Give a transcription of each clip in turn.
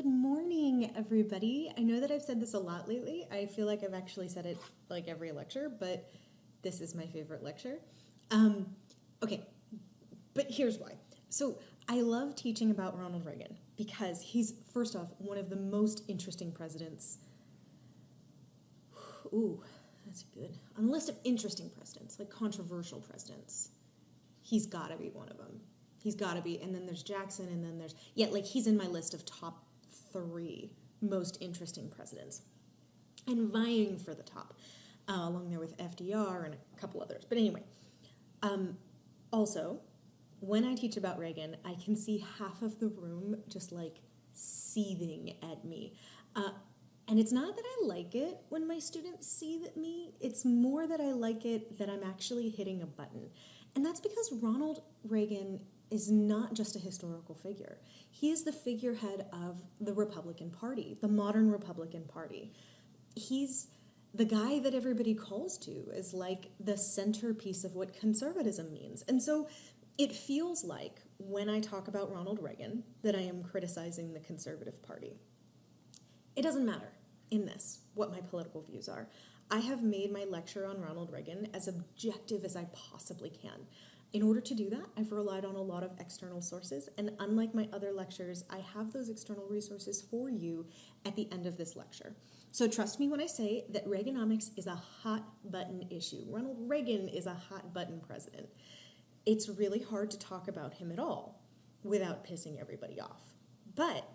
Good morning, everybody. I know that I've said this a lot lately. I feel like I've actually said it like every lecture, but this is my favorite lecture. Okay, but here's why. So I love teaching about Ronald Reagan because he's, first off, one of the most interesting presidents. Ooh, that's good. On the list of interesting presidents, like controversial presidents, he's got to be one of them. He's got to be. And then there's Jackson, and then there's, he's in my list of top 3 most interesting presidents. And vying for the top, along there with FDR and a couple others. But anyway, also, when I teach about Reagan, I can see half of the room just like seething at me. And it's not that I like it when my students seethe at me. It's more that I like it that I'm actually hitting a button. And that's because Ronald Reagan is not just a historical figure. He is the figurehead of the Republican Party, the modern Republican Party. He's the guy that everybody calls to as like the centerpiece of what conservatism means. And so it feels like when I talk about Ronald Reagan that I am criticizing the conservative party. It doesn't matter in this what my political views are. I have made my lecture on Ronald Reagan as objective as I possibly can. In order to do that, I've relied on a lot of external sources, and unlike my other lectures, I have those external resources for you at the end of this lecture. So trust me when I say that Reaganomics is a hot-button issue. Ronald Reagan is a hot-button president. It's really hard to talk about him at all without pissing everybody off. But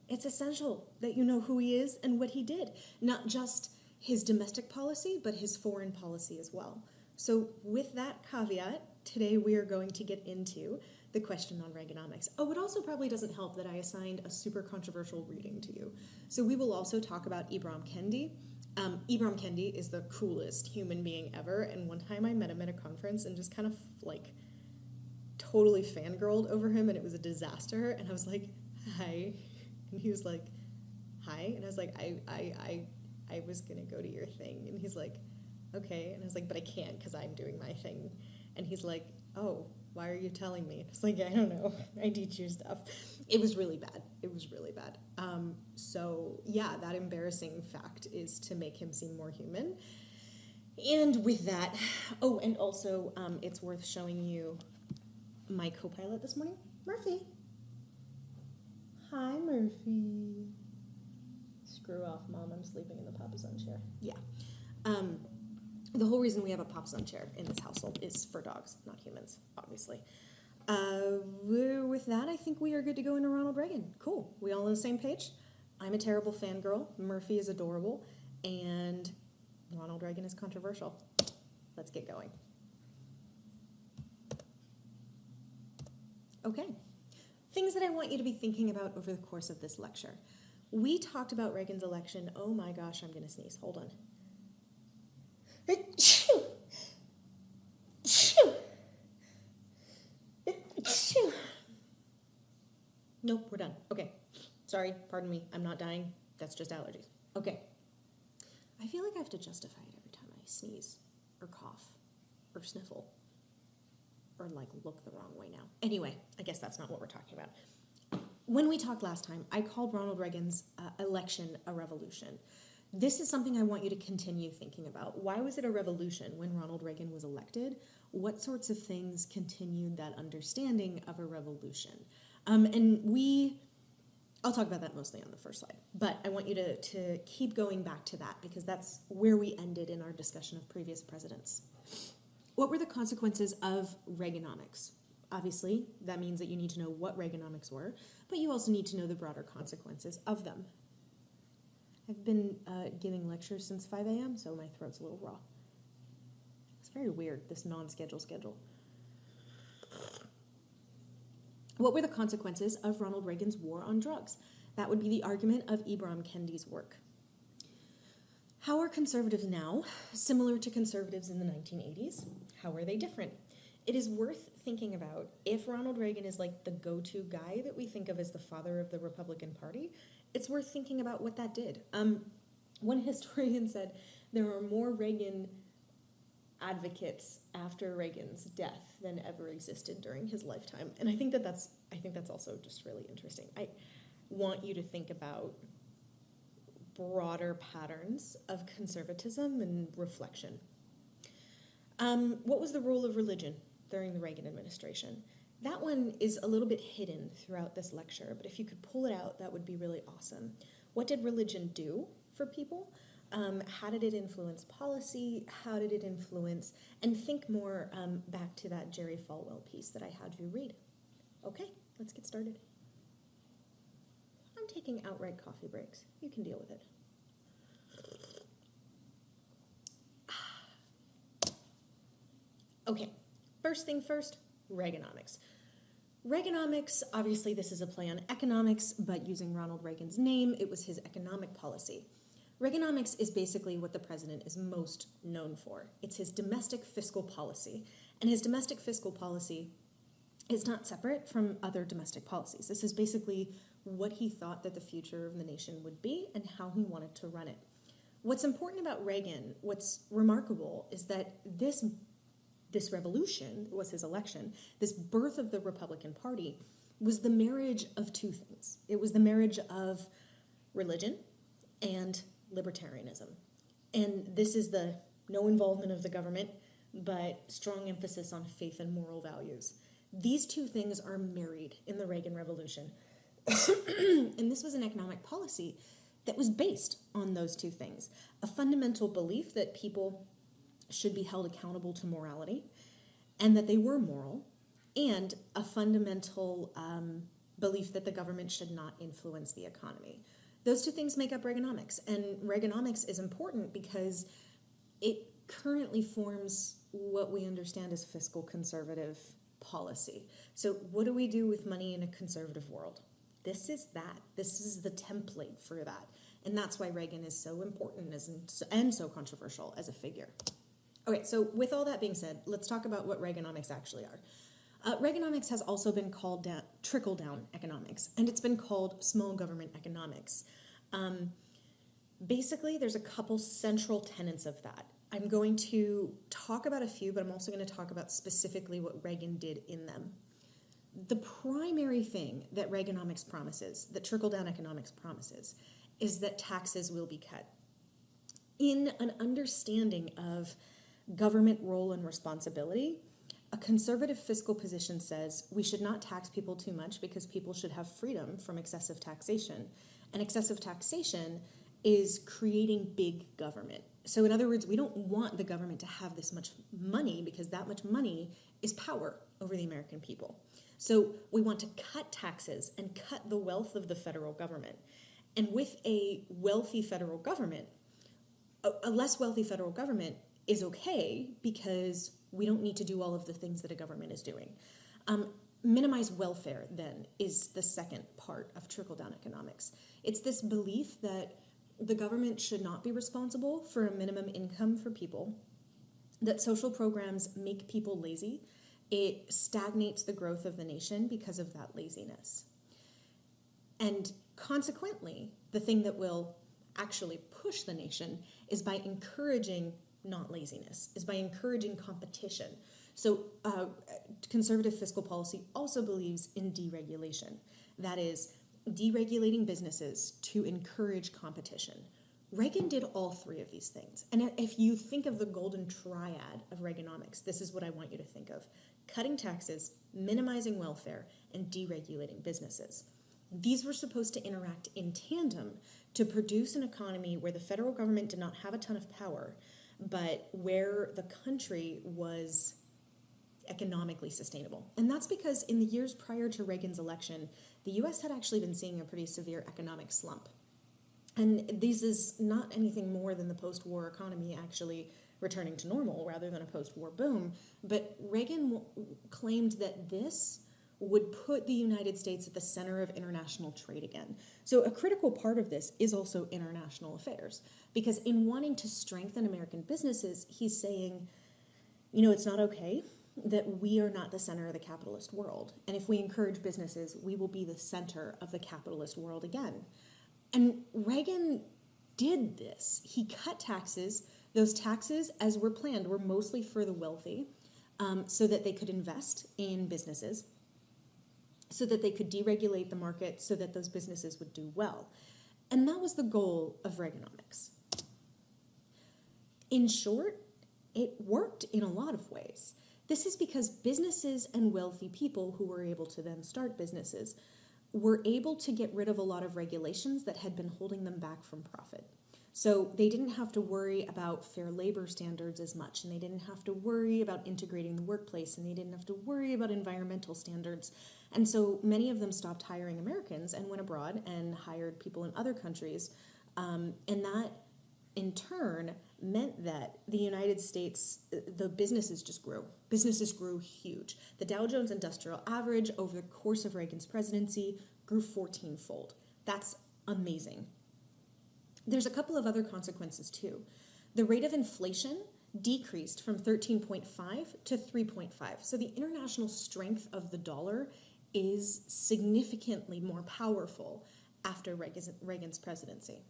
it's essential that you know who he is and what he did, not just his domestic policy, but his foreign policy as well. So with that caveat, today we are going to get into the question on Reaganomics. Oh, it also probably doesn't help that I assigned a super controversial reading to you. So we will also talk about Ibram Kendi. Ibram Kendi is the coolest human being ever, and one time I met him at a conference and just kind of like totally fangirled over him, and it was a disaster, and I was like, hi, and he was like, hi, and I was like, I was gonna go to your thing, and he's like, okay, and I was like, but I can't because I'm doing my thing. And he's like, oh, why are you telling me? It's like, I don't know. I teach you stuff. It was really bad. It was really bad. So yeah, that embarrassing fact is to make him seem more human. And with that, oh, and also it's worth showing you my co-pilot this morning, Murphy. Hi, Murphy. Screw off, Mom. I'm sleeping in the Papa-Sun chair. Yeah. The whole reason we have a Papa-Sun chair in this household is for dogs, not humans, obviously. With that, I think we are good to go into Ronald Reagan. Cool. We all on the same page? I'm a terrible fangirl. Murphy is adorable. And Ronald Reagan is controversial. Let's get going. Okay. Things that I want you to be thinking about over the course of this lecture. We talked about Reagan's election. Oh my gosh, I'm going to sneeze. Hold on. Nope, we're done. Okay. Sorry, pardon me. I'm not dying. That's just allergies. Okay. I feel like I have to justify it every time I sneeze or cough or sniffle or like look the wrong way now. Anyway, I guess that's not what we're talking about. When we talked last time, I called Ronald Reagan's election a revolution. This is something I want you to continue thinking about. Why was it a revolution when Ronald Reagan was elected? What sorts of things continued that understanding of a revolution? I'll talk about that mostly on the first slide, but I want you to keep going back to that because that's where we ended in our discussion of previous presidents. What were the consequences of Reaganomics? Obviously, that means that you need to know what Reaganomics were, but you also need to know the broader consequences of them. I've been giving lectures since 5 a.m., so my throat's a little raw. It's very weird, this non-schedule schedule. What were the consequences of Ronald Reagan's war on drugs? That would be the argument of Ibram Kendi's work. How are conservatives now similar to conservatives in the 1980s? How are they different? It is worth thinking about if Ronald Reagan is like the go-to guy that we think of as the father of the Republican Party. It's worth thinking about what that did. One historian said there are more Reagan advocates after Reagan's death than ever existed during his lifetime, and I think that's also just really interesting. want you to think about broader patterns of conservatism and reflection. What was the role of religion during the Reagan administration? That one is a little bit hidden throughout this lecture, but if you could pull it out, that would be really awesome. What did religion do for people? How did it influence policy? How did it influence? And think more back to that Jerry Falwell piece that I had you read. Okay, let's get started. I'm taking outright coffee breaks. You can deal with it. Okay, first thing first, Reaganomics. Reaganomics, obviously this is a play on economics, but using Ronald Reagan's name, it was his economic policy. Reaganomics is basically what the president is most known for. It's his domestic fiscal policy, and his domestic fiscal policy is not separate from other domestic policies. This is basically what he thought that the future of the nation would be and how he wanted to run it. What's important about Reagan, what's remarkable, is that this revolution was his election, this birth of the Republican Party, was the marriage of two things. It was the marriage of religion and libertarianism. And this is the no involvement of the government, but strong emphasis on faith and moral values. These two things are married in the Reagan Revolution. And this was an economic policy that was based on those two things. A fundamental belief that people should be held accountable to morality and that they were moral, and a fundamental belief that the government should not influence the economy. Those two things make up Reaganomics, and Reaganomics is important because it currently forms what we understand as fiscal conservative policy. So what do we do with money in a conservative world? This is that. This is the template for that. And that's why Reagan is so important and so controversial as a figure. Okay, so with all that being said, let's talk about what Reaganomics actually are. Reaganomics has also been called trickle-down economics, and it's been called small government economics. Basically, there's a couple central tenets of that. I'm going to talk about a few, but I'm also going to talk about specifically what Reagan did in them. The primary thing that Reaganomics promises, that trickle-down economics promises, is that taxes will be cut. In an understanding of government role and responsibility, a conservative fiscal position says we should not tax people too much because people should have freedom from excessive taxation. And excessive taxation is creating big government. So in other words, we don't want the government to have this much money because that much money is power over the American people. So we want to cut taxes and cut the wealth of the federal government. And with a wealthy federal government, a less wealthy federal government is okay because we don't need to do all of the things that a government is doing. Minimize welfare, then, is the second part of trickle-down economics. It's this belief that the government should not be responsible for a minimum income for people, that social programs make people lazy. It stagnates the growth of the nation because of that laziness. And consequently, the thing that will actually push the nation is by encouraging not laziness, is by encouraging competition. So conservative fiscal policy also believes in deregulation. That is, deregulating businesses to encourage competition. Reagan did all three of these things. And if you think of the golden triad of Reaganomics, this is what I want you to think of. Cutting taxes, minimizing welfare, and deregulating businesses. These were supposed to interact in tandem to produce an economy where the federal government did not have a ton of power, but where the country was economically sustainable. And that's because in the years prior to Reagan's election, the U.S. had actually been seeing a pretty severe economic slump. And this is not anything more than the post-war economy actually returning to normal rather than a post-war boom. But Reagan claimed that this would put the United States at the center of international trade again. So a critical part of this is also international affairs, because in wanting to strengthen American businesses, he's saying, you know, it's not okay that we are not the center of the capitalist world. And if we encourage businesses, we will be the center of the capitalist world again. And Reagan did this. He cut taxes. Those taxes, as were planned, were mostly for the wealthy, so that they could invest in businesses. so that they could deregulate the market so that those businesses would do well. And that was the goal of Reaganomics. In short, it worked in a lot of ways. This is because businesses and wealthy people who were able to then start businesses were able to get rid of a lot of regulations that had been holding them back from profit. So they didn't have to worry about fair labor standards as much, and they didn't have to worry about integrating the workplace, and they didn't have to worry about environmental standards. And so many of them stopped hiring Americans and went abroad and hired people in other countries. And that, in turn, meant that the United States, the businesses just grew. Businesses grew huge. The Dow Jones Industrial Average over the course of Reagan's presidency grew 14-fold. That's amazing. There's a couple of other consequences too. The rate of inflation decreased from 13.5 to 3.5. So the international strength of the dollar is significantly more powerful after Reagan's presidency.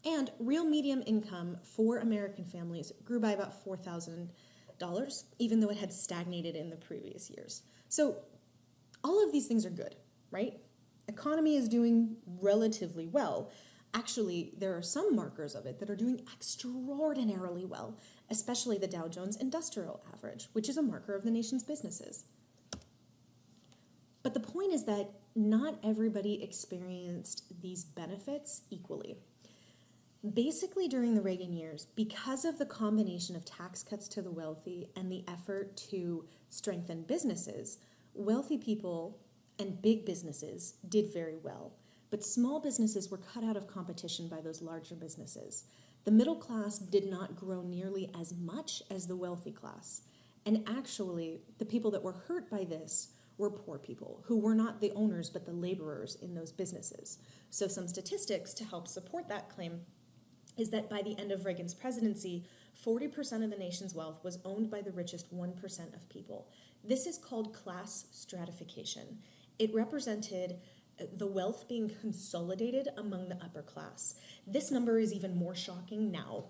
And real median income for American families grew by about $4,000, even though it had stagnated in the previous years. So all of these things are good, right? Economy is doing relatively well. Actually, there are some markers of it that are doing extraordinarily well, especially the Dow Jones Industrial Average, which is a marker of the nation's businesses. But the point is that not everybody experienced these benefits equally. Basically, during the Reagan years, because of the combination of tax cuts to the wealthy and the effort to strengthen businesses, wealthy people and big businesses did very well. But small businesses were cut out of competition by those larger businesses. The middle class did not grow nearly as much as the wealthy class. And actually, the people that were hurt by this were poor people who were not the owners but the laborers in those businesses. So some statistics to help support that claim is that by the end of Reagan's presidency, 40% of the nation's wealth was owned by the richest 1% of people. This is called class stratification. It represented the wealth being consolidated among the upper class. This number is even more shocking now,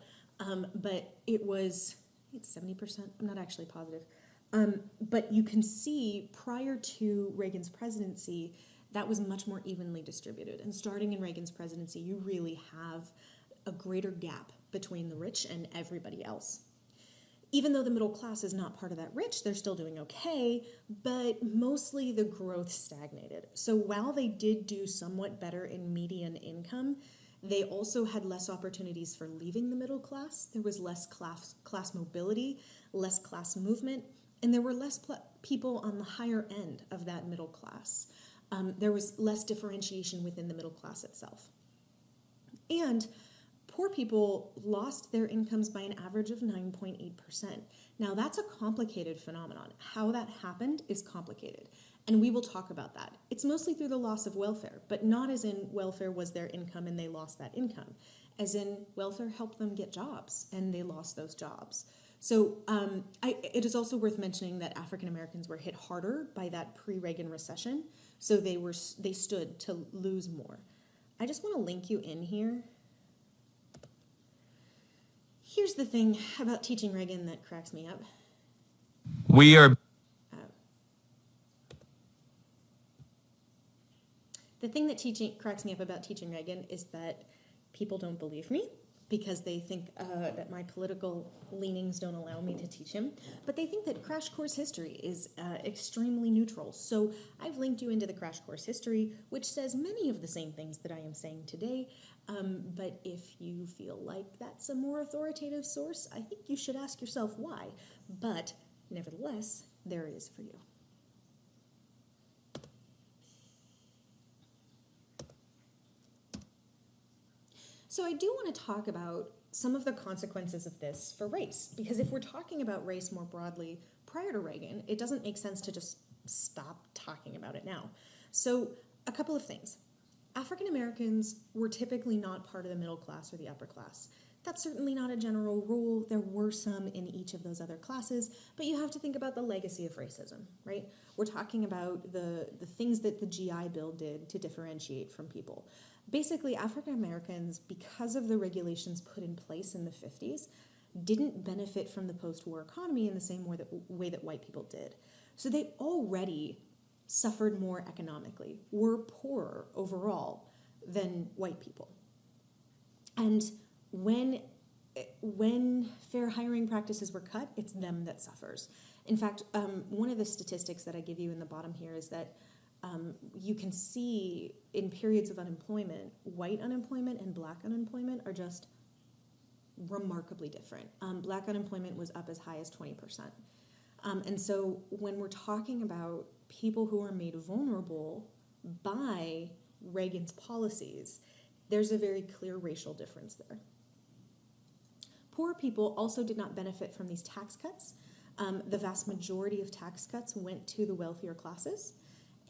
but it's 70%, I'm not actually positive. But you can see prior to Reagan's presidency, that was much more evenly distributed. And starting in Reagan's presidency, you really have a greater gap between the rich and everybody else. Even though the middle class is not part of that rich, they're still doing okay, but mostly the growth stagnated. So while they did do somewhat better in median income, they also had less opportunities for leaving the middle class. There was less class mobility, less class movement, and there were less people on the higher end of that middle class. There was less differentiation within the middle class itself. And poor people lost their incomes by an average of 9.8%. Now, that's a complicated phenomenon. How that happened is complicated, and we will talk about that. It's mostly through the loss of welfare, but not as in welfare was their income and they lost that income, as in welfare helped them get jobs and they lost those jobs. So it is also worth mentioning that African Americans were hit harder by that pre-Reagan recession, so they stood to lose more. I just want to link you in here. Here's the thing about teaching Reagan that cracks me up. The thing that cracks me up about teaching Reagan is that people don't believe me because they think that my political leanings don't allow me to teach him. But they think that Crash Course History is extremely neutral. So I've linked you into the Crash Course History, which says many of the same things that I am saying today. But if you feel like that's a more authoritative source, I think you should ask yourself why. But nevertheless, there it is for you. So I do want to talk about some of the consequences of this for race, because if we're talking about race more broadly prior to Reagan, it doesn't make sense to just stop talking about it now. So a couple of things. African Americans were typically not part of the middle class or the upper class. That's certainly not a general rule. There were some in each of those other classes, but you have to think about the legacy of racism, right? We're talking about the things that the GI Bill did to differentiate from people. Basically, African Americans, because of the regulations put in place in the 50s, didn't benefit from the post-war economy in the same way that white people did. So they already suffered more economically, were poorer overall than white people. And when fair hiring practices were cut, it's them that suffers. In fact, one of the statistics that I give you in the bottom here is that you can see in periods of unemployment, white unemployment and black unemployment are just remarkably different. Black unemployment was up as high as 20%. And so when we're talking about people who are made vulnerable by Reagan's policies, there's a very clear racial difference there. Poor people also did not benefit from these tax cuts. The vast majority of tax cuts went to the wealthier classes.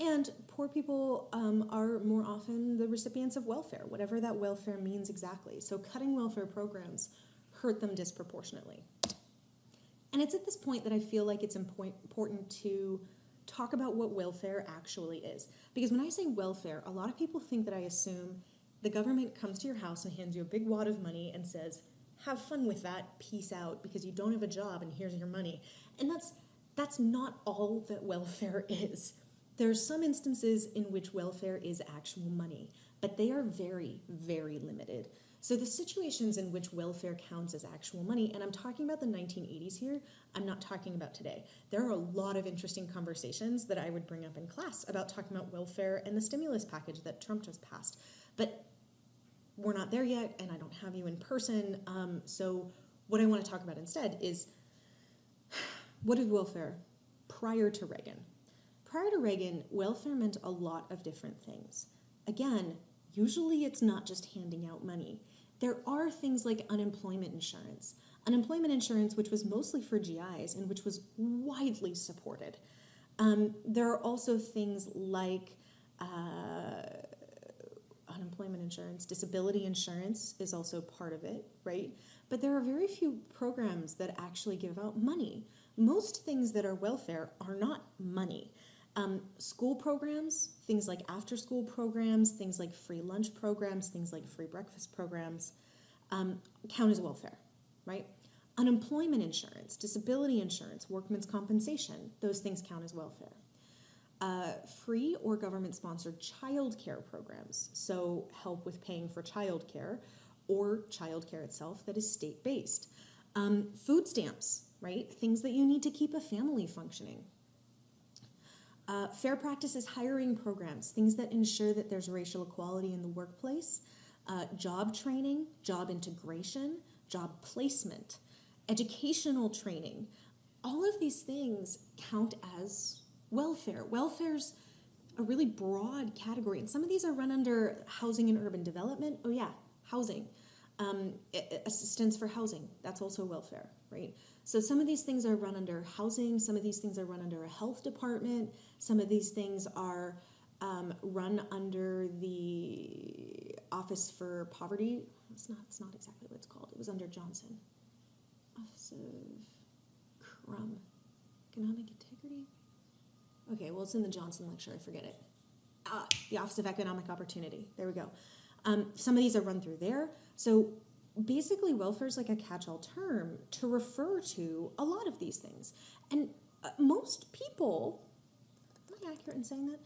And poor people are more often the recipients of welfare, whatever that welfare means exactly. So cutting welfare programs hurt them disproportionately. And it's at this point that I feel like it's important to talk about what welfare actually is. Because when I say welfare, a lot of people think that I assume the government comes to your house and hands you a big wad of money and says, have fun with that, peace out, because you don't have a job and here's your money. And that's not all that welfare is. There are some instances in which welfare is actual money, but they are very, very limited. So the situations in which welfare counts as actual money, and I'm talking about the 1980s here, I'm not talking about today. There are a lot of interesting conversations that I would bring up in class about talking about welfare and the stimulus package that Trump just passed. But we're not there yet, and I don't have you in person. So what I want to talk about instead is what is welfare prior to Reagan? Prior to Reagan, welfare meant a lot of different things. Again, usually it's not just handing out money. There are things like unemployment insurance. Unemployment insurance, which was mostly for GIs and which was widely supported. There are also things like unemployment insurance. Disability insurance is also part of it, right? But there are very few programs that actually give out money. Most things that are welfare are not money. School programs, things like after-school programs, things like free lunch programs, things like free breakfast programs, count as welfare, right? Unemployment insurance, disability insurance, workman's compensation, those things count as welfare. Free or government-sponsored child care programs, so help with paying for child care or child care itself that is state-based. Food stamps, right? Things that you need to keep a family functioning. Fair practices hiring programs, things that ensure that there's racial equality in the workplace, job training, job integration, job placement, educational training. All of these things count as welfare. Welfare's a really broad category, and some of these are run under housing and urban development. Oh yeah, housing. Assistance for housing, that's also welfare, right? So some of these things are run under housing, some of these things are run under a health department, some of these things are run under the Office for Poverty. It's not exactly what it's called. It was under Johnson. Office of Economic Integrity? Okay, well, it's in the Johnson lecture. I forget it. The Office of Economic Opportunity. There we go. Some of these are run through there. So basically, welfare is like a catch-all term to refer to a lot of these things. And most people, am I accurate in saying that?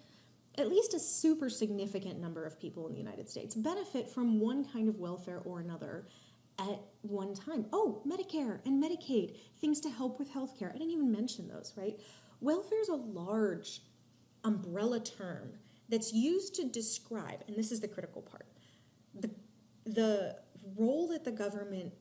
At least a super significant number of people in the United States benefit from one kind of welfare or another at one time. Oh, Medicare and Medicaid, things to help with healthcare. I didn't even mention those, right? Welfare is a large umbrella term that's used to describe, and this is the critical part, the role that the government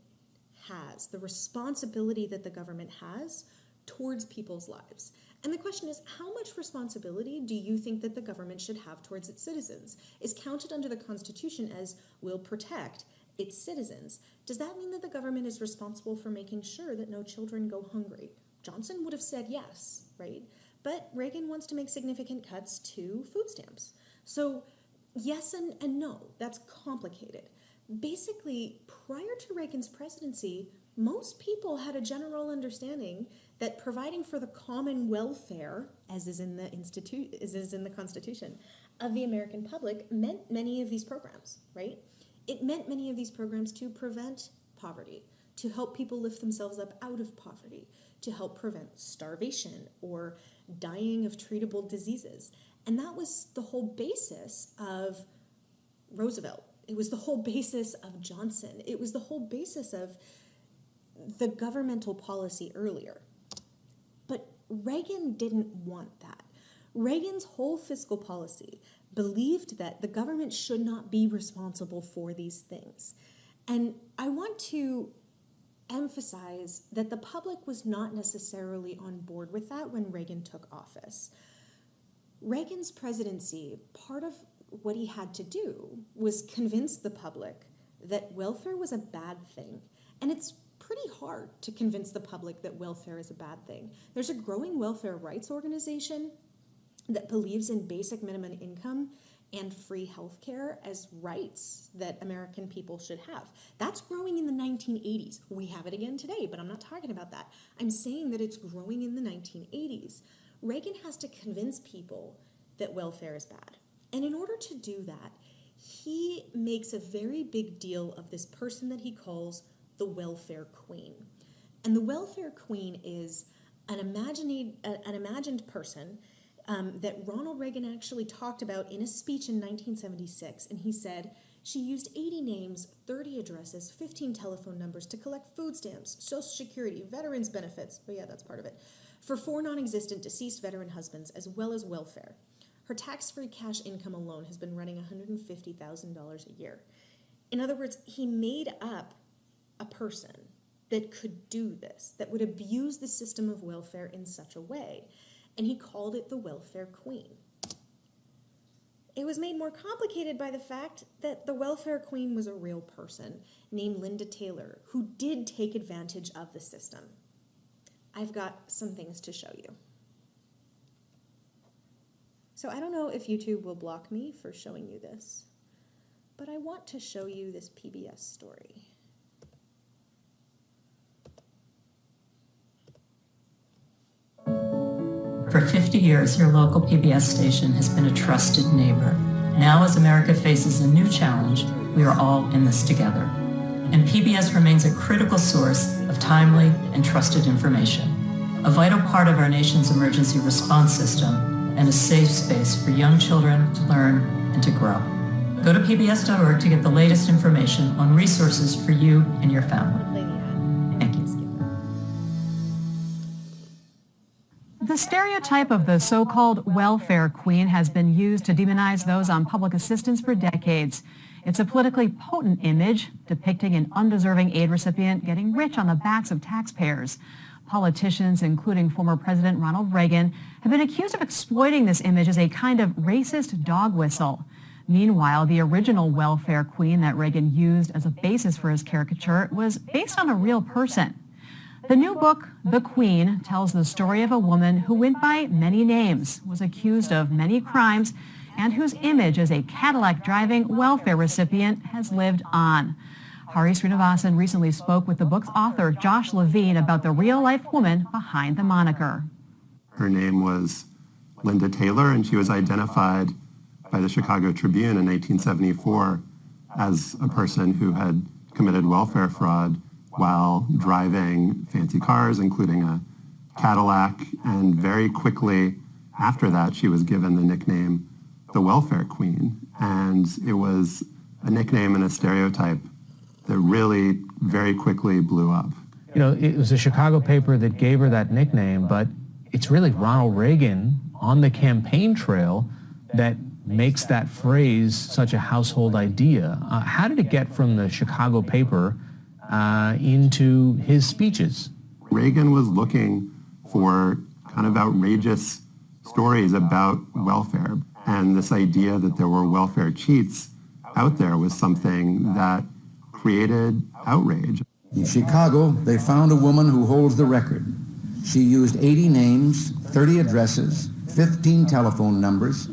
has, the responsibility that the government has towards people's lives. And the question is, how much responsibility do you think that the government should have towards its citizens? Is counted under the Constitution as will protect its citizens. Does that mean that the government is responsible for making sure that no children go hungry? Johnson would have said yes, right? But Reagan wants to make significant cuts to food stamps. So yes and no, that's complicated. Basically, prior to Reagan's presidency, most people had a general understanding that providing for the common welfare, as is in the Constitution, of the American public meant many of these programs, right? It meant many of these programs to prevent poverty, to help people lift themselves up out of poverty, to help prevent starvation or dying of treatable diseases. And that was the whole basis of Roosevelt. It was the whole basis of Johnson. It was the whole basis of the governmental policy earlier. But Reagan didn't want that. Reagan's whole fiscal policy believed that the government should not be responsible for these things. And I want to emphasize that the public was not necessarily on board with that when Reagan took office. Reagan's presidency, part of what he had to do was convince the public that welfare was a bad thing. And it's pretty hard to convince the public that welfare is a bad thing. There's a growing welfare rights organization that believes in basic minimum income and free health care as rights that American people should have. That's growing in the 1980s. We have it again today, but I'm not talking about that. I'm saying that it's growing in the 1980s. Reagan has to convince people that welfare is bad. And in order to do that, he makes a very big deal of this person that he calls the welfare queen. And the welfare queen is an imagined person that Ronald Reagan actually talked about in a speech in 1976. And he said, she used 80 names, 30 addresses, 15 telephone numbers to collect food stamps, Social Security, veterans benefits, oh yeah, that's part of it, for 4 non-existent deceased veteran husbands, as well as welfare. Her tax-free cash income alone has been running $150,000 a year. In other words, he made up a person that could do this, that would abuse the system of welfare in such a way, and he called it the welfare queen. It was made more complicated by the fact that the welfare queen was a real person named Linda Taylor, who did take advantage of the system. I've got some things to show you. So I don't know if YouTube will block me for showing you this, but I want to show you this PBS story. For 50 years, your local PBS station has been a trusted neighbor. Now, as America faces a new challenge, we are all in this together. And PBS remains a critical source of timely and trusted information, a vital part of our nation's emergency response system, and a safe space for young children to learn and to grow. Go to pbs.org to get the latest information on resources for you and your family. Thank you. The stereotype of the so-called welfare queen has been used to demonize those on public assistance for decades. It's a politically potent image depicting an undeserving aid recipient getting rich on the backs of taxpayers. Politicians, including former President Ronald Reagan, have been accused of exploiting this image as a kind of racist dog whistle. Meanwhile, the original welfare queen that Reagan used as a basis for his caricature was based on a real person. The new book, The Queen, tells the story of a woman who went by many names, was accused of many crimes, and whose image as a Cadillac-driving welfare recipient has lived on. Hari Srinivasan recently spoke with the book's author, Josh Levine, about the real-life woman behind the moniker. Her name was Linda Taylor, and she was identified by the Chicago Tribune in 1974 as a person who had committed welfare fraud while driving fancy cars, including a Cadillac, and very quickly after that, she was given the nickname the Welfare Queen, and it was a nickname and a stereotype that really very quickly blew up. You know, it was a Chicago paper that gave her that nickname, but it's really Ronald Reagan on the campaign trail that makes that phrase such a household idea. How did it get from the Chicago paper into his speeches? Reagan was looking for kind of outrageous stories about welfare, and this idea that there were welfare cheats out there was something that created outrage. In Chicago, they found a woman who holds the record. She used 80 names, 30 addresses, 15 telephone numbers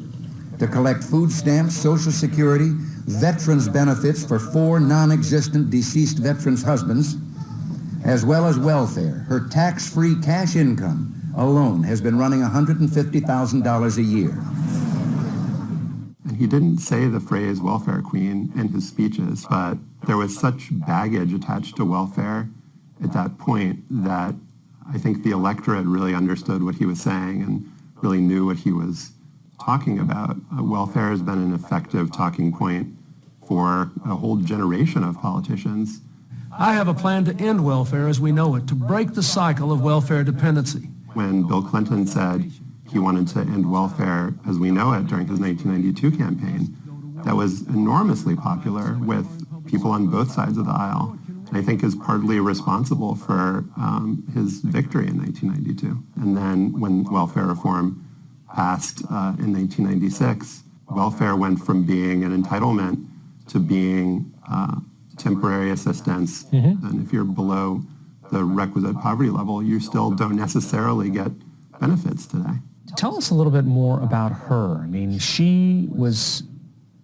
to collect food stamps, Social Security, veterans benefits for 4 non-existent deceased veterans' husbands, as well as welfare. Her tax-free cash income alone has been running $150,000 a year. And he didn't say the phrase welfare queen in his speeches, but there was such baggage attached to welfare at that point that I think the electorate really understood what he was saying and really knew what he was talking about. Welfare has been an effective talking point for a whole generation of politicians. I have a plan to end welfare as we know it, to break the cycle of welfare dependency. When Bill Clinton said he wanted to end welfare as we know it during his 1992 campaign, that was enormously popular with people on both sides of the aisle, and I think is partly responsible for his victory in 1992. And then when welfare reform passed in 1996, welfare went from being an entitlement to being temporary assistance. And if you're below the requisite poverty level, you still don't necessarily get benefits today. Tell us a little bit more about her. I mean, she was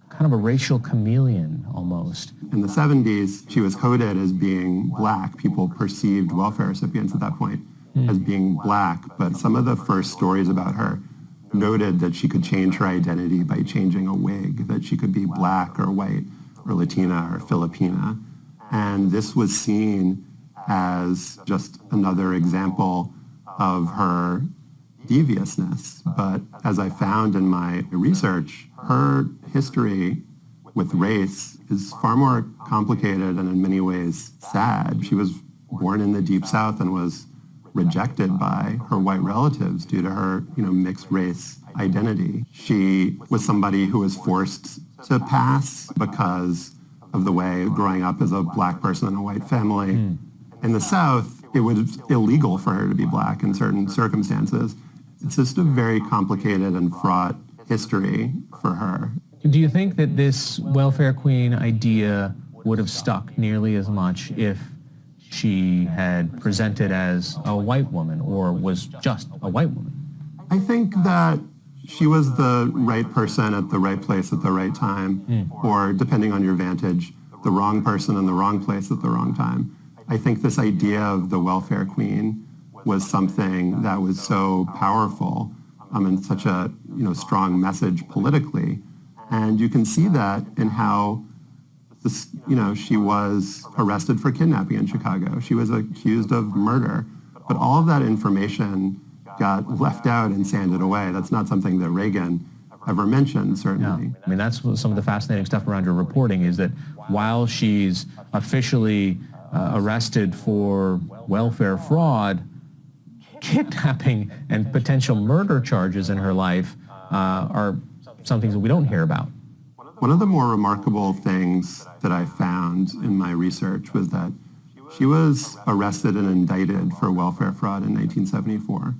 kind of a racial chameleon almost. In the 70s, she was coded as being black. People perceived welfare recipients at that point as being black, but some of the first stories about her noted that she could change her identity by changing a wig, that she could be black or white or Latina or Filipina. And this was seen as just another example of her deviousness. But as I found in my research, her history with race is far more complicated and in many ways sad. She was born in the Deep South and was rejected by her white relatives due to her, mixed race identity. She was somebody who was forced to pass because of the way growing up as a black person in a white family. In the South, it was illegal for her to be black in certain circumstances. It's just a very complicated and fraught history for her. Do you think that this welfare queen idea would have stuck nearly as much if she had presented as a white woman or was just a white woman? I think that she was the right person at the right place at the right time, or depending on your vantage, the wrong person in the wrong place at the wrong time. I think this idea of the welfare queen was something that was so powerful and such a strong message politically. And you can see that in how this, she was arrested for kidnapping in Chicago. She was accused of murder. But all of that information got left out and sanded away. That's not something that Reagan ever mentioned, certainly. No. I mean, that's some of the fascinating stuff around your reporting is that while she's officially arrested for welfare fraud, kidnapping and potential murder charges in her life are some things that we don't hear about. One of the more remarkable things that I found in my research was that she was arrested and indicted for welfare fraud in 1974.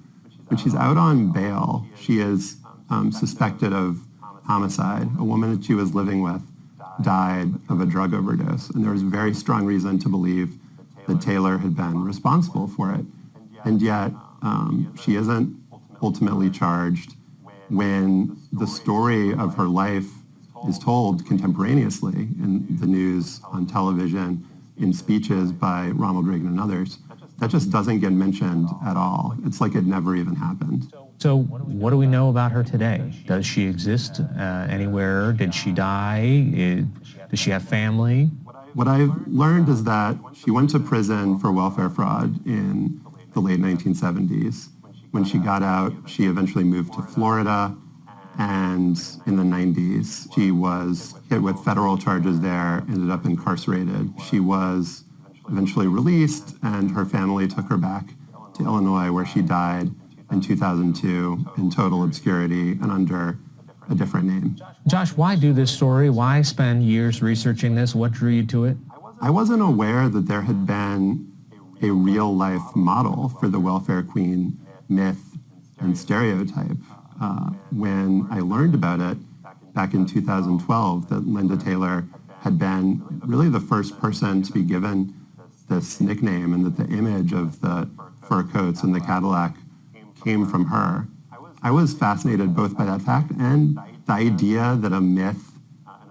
When she's out on bail, she is suspected of homicide. A woman that she was living with died of a drug overdose, and there was very strong reason to believe that Taylor had been responsible for it. And yet, she isn't ultimately charged. When the story of her life is told contemporaneously in the news, on television, in speeches by Ronald Reagan and others, that just doesn't get mentioned at all. It's like it never even happened. So what do we know about her today? Does she exist anywhere? Did she die? Does she have family? What I've learned is that she went to prison for welfare fraud in the late 1970s. When she got out, she eventually moved to Florida, and in the 90s, she was hit with federal charges there, ended up incarcerated. She was eventually released, and her family took her back to Illinois, where she died in 2002 in total obscurity and under a different name. Josh, why do this story? Why spend years researching this? What drew you to it? I wasn't aware that there had been a real-life model for the welfare queen myth and stereotype. When I learned about it back in 2012, that Linda Taylor had been really the first person to be given this nickname, and that the image of the fur coats and the Cadillac came from her. I was fascinated both by that fact and the idea that a myth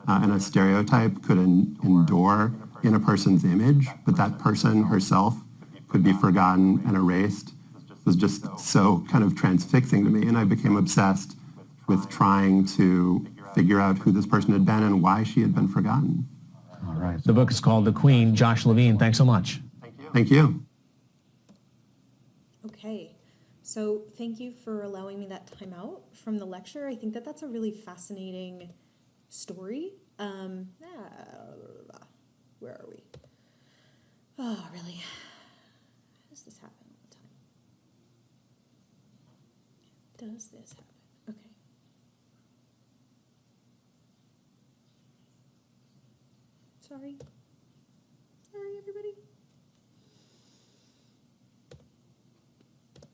and a stereotype could endure in a person's image, but that person herself could be forgotten and erased, was just so kind of transfixing to me. And I became obsessed with trying to figure out who this person had been and why she had been forgotten. All right. The book is called The Queen. Josh Levine, thanks so much. Thank you. Okay, So thank you for allowing me that time out from the lecture. I think that that's a really fascinating story. Where are we? Oh, really? How does this happen all the time? Does this happen? Okay. Sorry, everybody.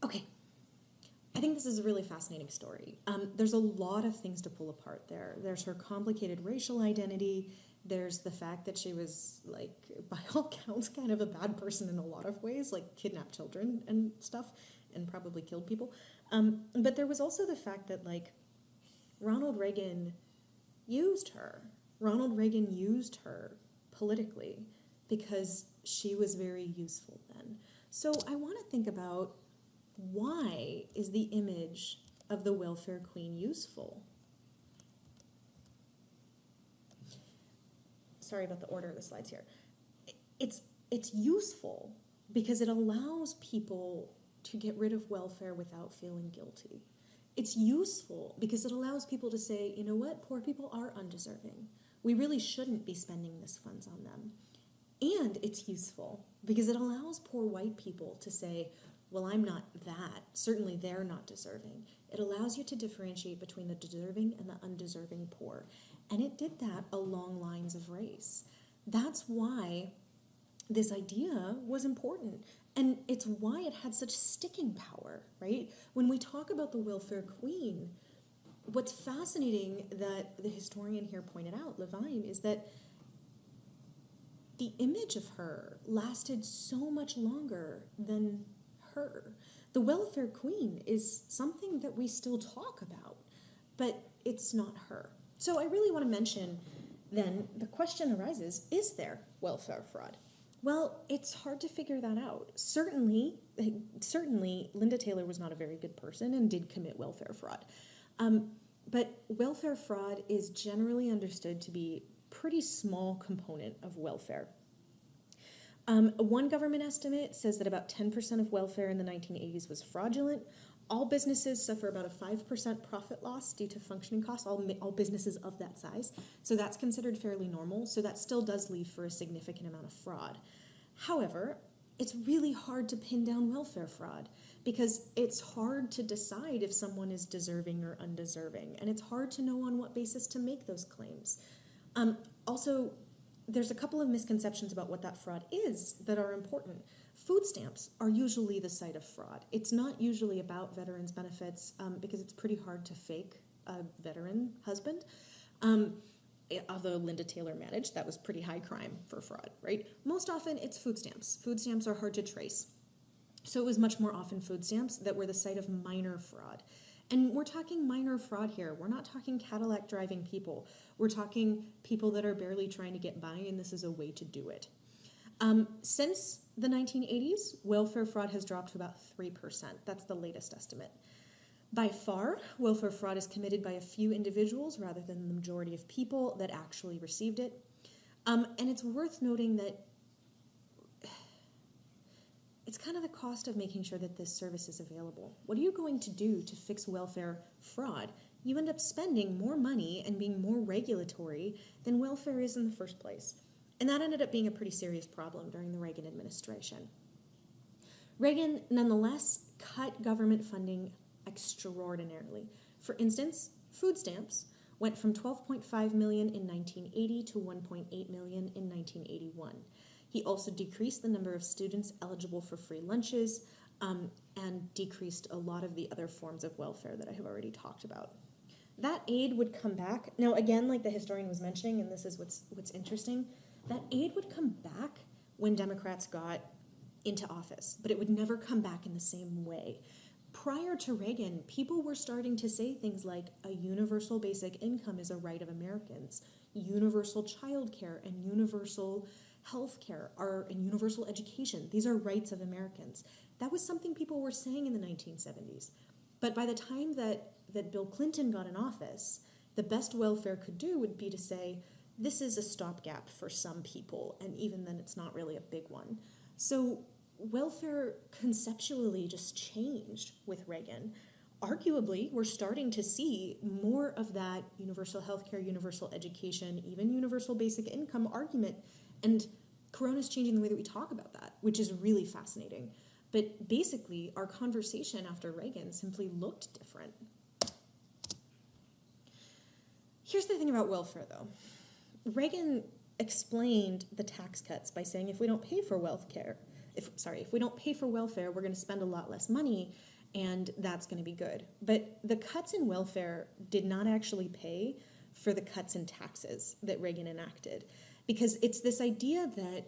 Okay. I think this is a really fascinating story. There's a lot of things to pull apart there. There's her complicated racial identity. There's the fact that she was, like, by all counts, kind of a bad person in a lot of ways, like kidnapped children and stuff, and probably killed people. But there was also the fact that, like, Ronald Reagan used her. Ronald Reagan used her politically because she was very useful then. So I want to think about, why is the image of the welfare queen useful? Sorry about the order of the slides here. It's useful because it allows people to get rid of welfare without feeling guilty. It's useful because it allows people to say, you know what, poor people are undeserving. We really shouldn't be spending this funds on them. And it's useful because it allows poor white people to say, well, I'm not that. Certainly they're not deserving. It allows you to differentiate between the deserving and the undeserving poor. And it did that along lines of race. That's why this idea was important. And it's why it had such sticking power, right? When we talk about the welfare queen, what's fascinating that the historian here pointed out, Levine, is that the image of her lasted so much longer than her. The welfare queen is something that we still talk about, but it's not her. So I really want to mention then the question arises, is there welfare fraud? Well, it's hard to figure that out. Certainly, Linda Taylor was not a very good person and did commit welfare fraud. But welfare fraud is generally understood to be a pretty small component of welfare. One government estimate says that about 10% of welfare in the 1980s was fraudulent. All businesses suffer about a 5% profit loss due to functioning costs, all businesses of that size. So that's considered fairly normal. So that still does leave for a significant amount of fraud. However, it's really hard to pin down welfare fraud because it's hard to decide if someone is deserving or undeserving. And it's hard to know on what basis to make those claims. Also, there's a couple of misconceptions about what that fraud is that are important. Food stamps are usually the site of fraud. It's not usually about veterans' benefits because it's pretty hard to fake a veteran husband. Although Linda Taylor managed, that was pretty high crime for fraud, right? Most often it's food stamps. Food stamps are hard to trace. So it was much more often food stamps that were the site of minor fraud. And we're talking minor fraud here. We're not talking Cadillac driving people. We're talking people that are barely trying to get by, and this is a way to do it. Since the 1980s, welfare fraud has dropped to about 3%. That's the latest estimate. By far, welfare fraud is committed by a few individuals rather than the majority of people that actually received it. And it's worth noting that it's kind of the cost of making sure that this service is available. What are you going to do to fix welfare fraud? You end up spending more money and being more regulatory than welfare is in the first place. And that ended up being a pretty serious problem during the Reagan administration. Reagan, nonetheless, cut government funding extraordinarily. For instance, food stamps went from $12.5 million in 1980 to $1.8 million in 1981. He also decreased the number of students eligible for free lunches and decreased a lot of the other forms of welfare that I have already talked about. That aid would come back. Now, again, like the historian was mentioning, and this is what's interesting, that aid would come back when Democrats got into office, but it would never come back in the same way. Prior to Reagan, people were starting to say things like a universal basic income is a right of Americans, universal child care and universal health care and universal education. These are rights of Americans. That was something people were saying in the 1970s. But by the time that Bill Clinton got in office, the best welfare could do would be to say, this is a stopgap for some people, and even then it's not really a big one. So welfare conceptually just changed with Reagan. Arguably, we're starting to see more of that universal healthcare, universal education, even universal basic income argument. And Corona's changing the way that we talk about that, which is really fascinating. But basically, our conversation after Reagan simply looked different. Here's the thing about welfare, though. Reagan explained the tax cuts by saying if we don't pay for welfare, if we don't pay for welfare, we're going to spend a lot less money, and that's going to be good. But the cuts in welfare did not actually pay for the cuts in taxes that Reagan enacted, because it's this idea that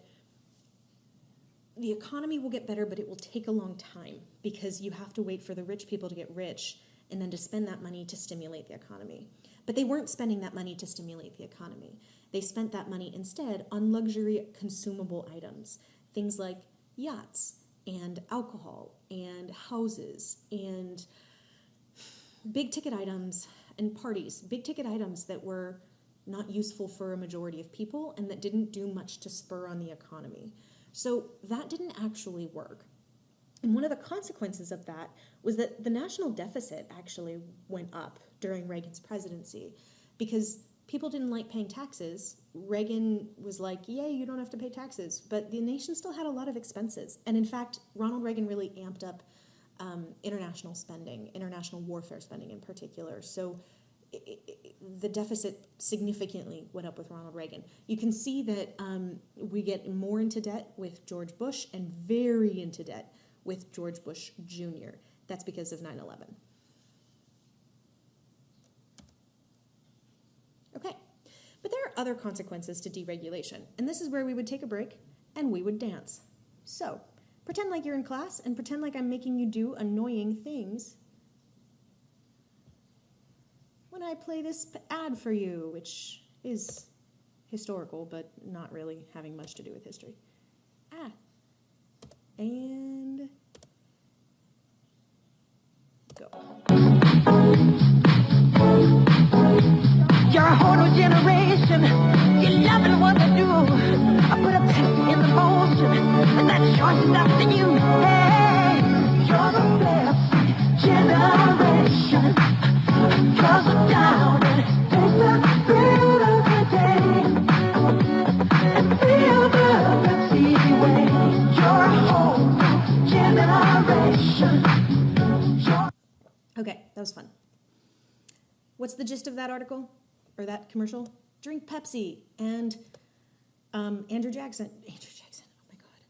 the economy will get better, but it will take a long time because you have to wait for the rich people to get rich and then to spend that money to stimulate the economy. But they weren't spending that money to stimulate the economy. They spent that money instead on luxury consumable items, things like yachts and alcohol and houses and big ticket items and parties, big ticket items that were not useful for a majority of people and that didn't do much to spur on the economy. So that didn't actually work. And one of the consequences of that was that the national deficit actually went up during Reagan's presidency because people didn't like paying taxes. Reagan was like, yay, you don't have to pay taxes. But the nation still had a lot of expenses. And in fact, Ronald Reagan really amped up international spending, international warfare spending in particular. So the deficit significantly went up with Ronald Reagan. You can see that we get more into debt with George Bush and very into debt with George Bush Jr. That's because of 9/11. Okay, but there are other consequences to deregulation, and this is where we would take a break and we would dance. So, pretend like you're in class and pretend like I'm making you do annoying things when I play this ad for you, which is historical, but not really having much to do with history. And go. You're a whole generation. You're loving what they do. I put a Pepsi in the motion, and that's choice is up to you. Hey, you're the best generation. 'Cause I'm down and take the thrill of the day and feel the Pepsi way. You're a whole generation. Okay, that was fun. What's the gist of that article or that commercial? Drink Pepsi. And Andrew Jackson, oh my God,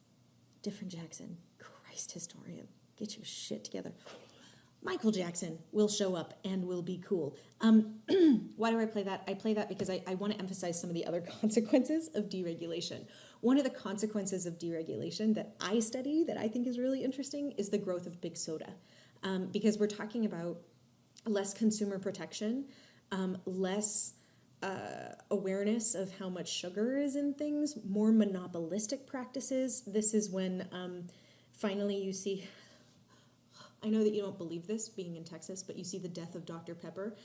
different Jackson. Christ, historian, get your shit together. Michael Jackson will show up and will be cool. Why do I play that? I play that because I want to emphasize some of the other consequences of deregulation. One of the consequences of deregulation that I study, that I think is really interesting, is the growth of big soda. Because we're talking about less consumer protection, less awareness of how much sugar is in things, more monopolistic practices. This is when finally you see, I know that you don't believe this being in Texas, but you see the death of Dr. Pepper.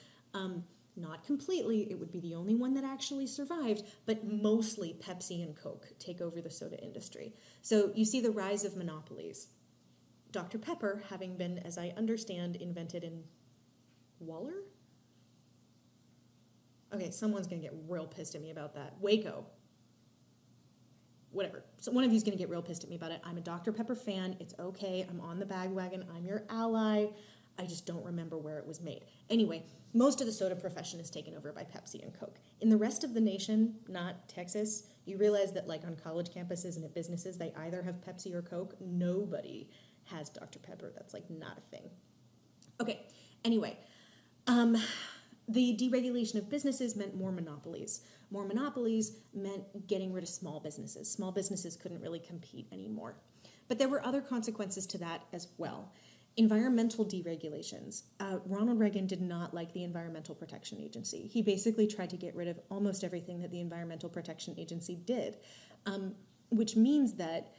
Not completely, it would be the only one that actually survived, but mostly Pepsi and Coke take over the soda industry. So you see the rise of monopolies. Dr. Pepper having been, as I understand, invented in Waller? Okay, someone's going to get real pissed at me about that. Waco. Whatever. So one of you's going to get real pissed at me about it. I'm a Dr. Pepper fan. It's okay. I'm on the bandwagon. I'm your ally. I just don't remember where it was made. Anyway, most of the soda profession is taken over by Pepsi and Coke. In the rest of the nation, not Texas, you realize that like on college campuses and at businesses, they either have Pepsi or Coke. Nobody has Dr. Pepper. That's like not a thing. Okay, anyway, the deregulation of businesses meant more monopolies. More monopolies meant getting rid of small businesses. Small businesses couldn't really compete anymore. But there were other consequences to that as well. Environmental deregulations. Ronald Reagan did not like the Environmental Protection Agency. He basically tried to get rid of almost everything that the Environmental Protection Agency did, which means that,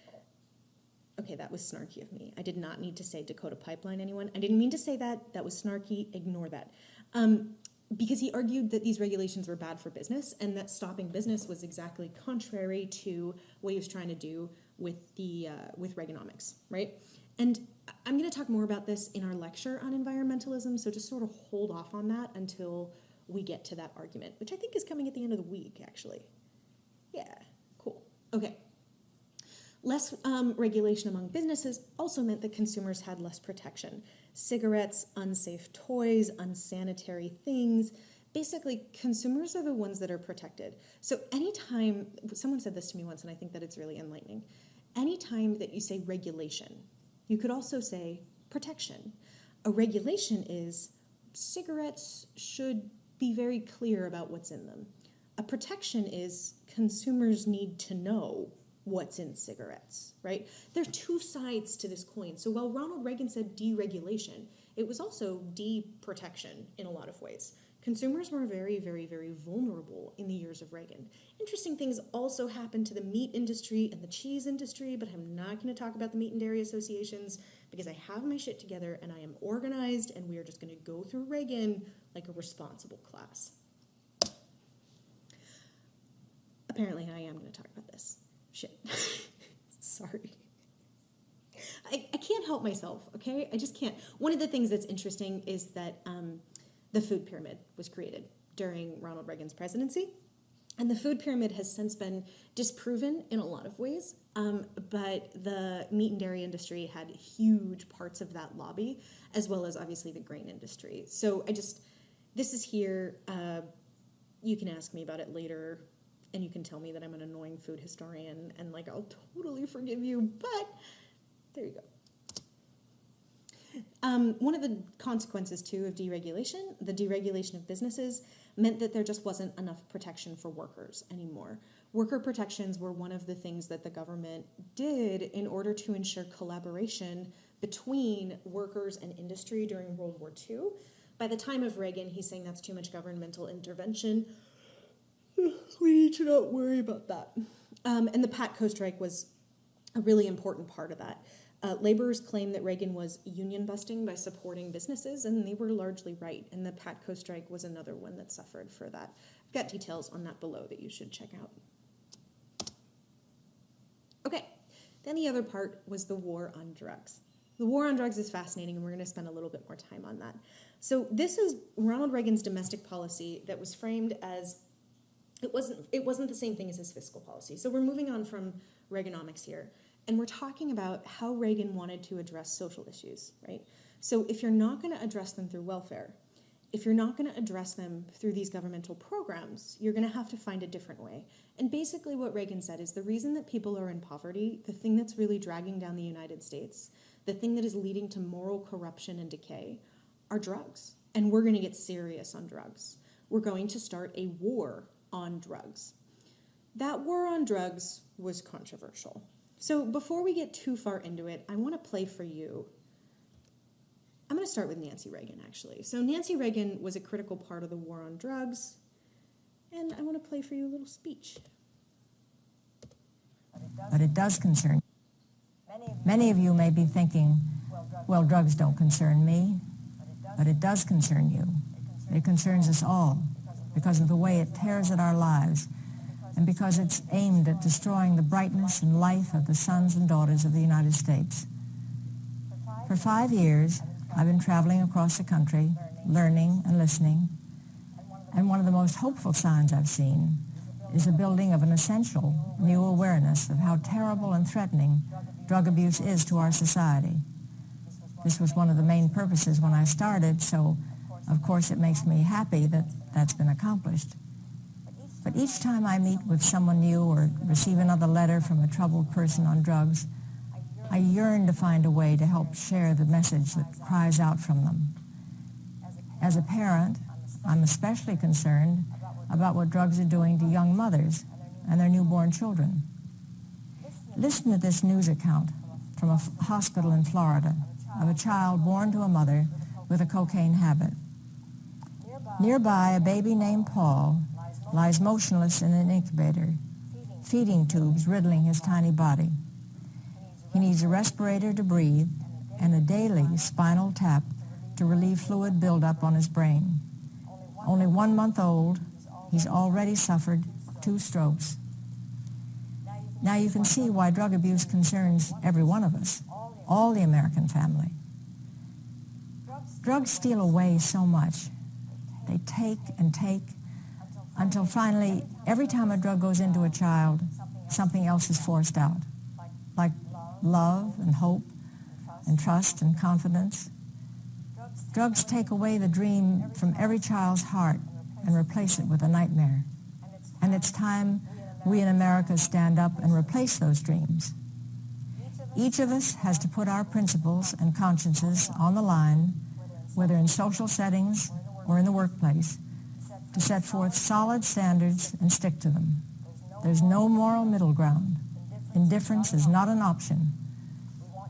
okay, that was snarky of me. I did not need to say Dakota Pipeline, anyone. I didn't mean to say that. That was snarky. Ignore that. because he argued that these regulations were bad for business and that stopping business was exactly contrary to what he was trying to do with with Reaganomics, right? And I'm going to talk more about this in our lecture on environmentalism, so just sort of hold off on that until we get to that argument, which I think is coming at the end of the week, actually. Yeah, cool. Okay. Less regulation among businesses also meant that consumers had less protection. Cigarettes, unsafe toys, unsanitary things. Basically, consumers are the ones that are protected. So anytime, someone said this to me once, and I think that it's really enlightening. Anytime that you say regulation, you could also say protection. A regulation is cigarettes should be very clear about what's in them. A protection is consumers need to know what's in cigarettes, right? There are two sides to this coin. So while Ronald Reagan said deregulation, it was also de-protection in a lot of ways. Consumers were very, very, very vulnerable in the years of Reagan. Interesting things also happened to the meat industry and the cheese industry, but I'm not going to talk about the meat and dairy associations because I have my shit together and I am organized and we are just going to go through Reagan like a responsible class. Apparently I am going to talk about this. Shit. Sorry. I can't help myself, okay? I just can't. One of the things that's interesting is that the food pyramid was created during Ronald Reagan's presidency. And the food pyramid has since been disproven in a lot of ways, but the meat and dairy industry had huge parts of that lobby, as well as obviously the grain industry. So this is here. You can ask me about it later, and you can tell me that I'm an annoying food historian, and like I'll totally forgive you, but there you go. One of the consequences, too, of deregulation, the deregulation of businesses, meant that there just wasn't enough protection for workers anymore. Worker protections were one of the things that the government did in order to ensure collaboration between workers and industry during World War II. By the time of Reagan, he's saying that's too much governmental intervention. We need to not worry about that. And the PATCO strike was a really important part of that. Laborers claim that Reagan was union busting by supporting businesses, and they were largely right. And the PATCO strike was another one that suffered for that. I've got details on that below that you should check out. Okay, then the other part was the war on drugs. The war on drugs is fascinating, and we're going to spend a little bit more time on that. So this is Ronald Reagan's domestic policy that was framed as it wasn't the same thing as his fiscal policy. So we're moving on from Reaganomics here. And we're talking about how Reagan wanted to address social issues, right? So if you're not going to address them through welfare, if you're not going to address them through these governmental programs, you're going to have to find a different way. And basically what Reagan said is the reason that people are in poverty, the thing that's really dragging down the United States, the thing that is leading to moral corruption and decay, are drugs. And we're going to get serious on drugs. We're going to start a war on drugs. That war on drugs was controversial. So before we get too far into it, I want to play for you. I'm going to start with Nancy Reagan, actually. So Nancy Reagan was a critical part of the war on drugs, and I want to play for you a little speech. But it does concern. Many of you may be thinking, well, drugs don't concern me, but it does concern you. It concerns us all because of the way it tears at our lives, and because it's aimed at destroying the brightness and life of the sons and daughters of the United States. For 5 years, I've been traveling across the country, learning and listening, and one of the most hopeful signs I've seen is the building of an essential new awareness of how terrible and threatening drug abuse is to our society. This was one of the main purposes when I started, so of course it makes me happy that that's been accomplished. But each time I meet with someone new or receive another letter from a troubled person on drugs, I yearn to find a way to help share the message that cries out from them. As a parent, I'm especially concerned about what drugs are doing to young mothers and their newborn children. Listen to this news account from a hospital in Florida of a child born to a mother with a cocaine habit. Nearby, a baby named Paul lies motionless in an incubator, feeding tubes riddling his tiny body. He needs a respirator to breathe and a daily spinal tap to relieve fluid buildup on his brain. Only 1 month old, he's already suffered 2 strokes. Now you can see why drug abuse concerns every one of us, all the American family. Drugs steal away so much. They take and take until finally, every time a drug goes into a child, something else is forced out, like love and hope and trust and confidence. Drugs take away the dream from every child's heart and replace it with a nightmare. And it's time we in America stand up and replace those dreams. Each of us has to put our principles and consciences on the line, whether in social settings or in the workplace, to set forth solid standards and stick to them. There's no moral middle ground. Indifference is not an option.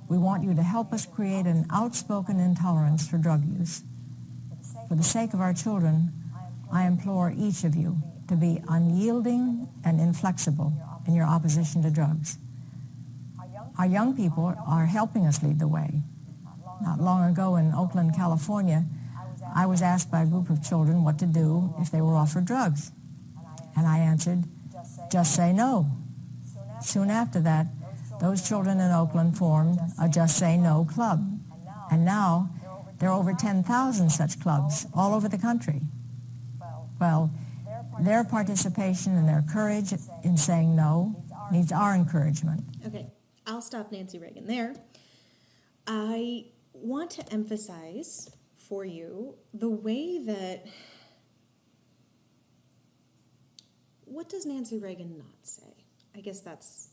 We want you to help us create an outspoken intolerance for drug use. For the sake of our children, I implore each of you to be unyielding and inflexible in your opposition to drugs. Our young people are helping us lead the way. Not long ago in Oakland, California, I was asked by a group of children what to do if they were offered drugs. And I answered, just say no. Soon after that, those children in Oakland formed a Just Say No club. And now, there are over 10,000 such clubs all over the country. Well, their participation and their courage in saying no needs our encouragement. Okay, I'll stop Nancy Reagan there. I want to emphasize for you the way that, what does Nancy Reagan not say? I guess that's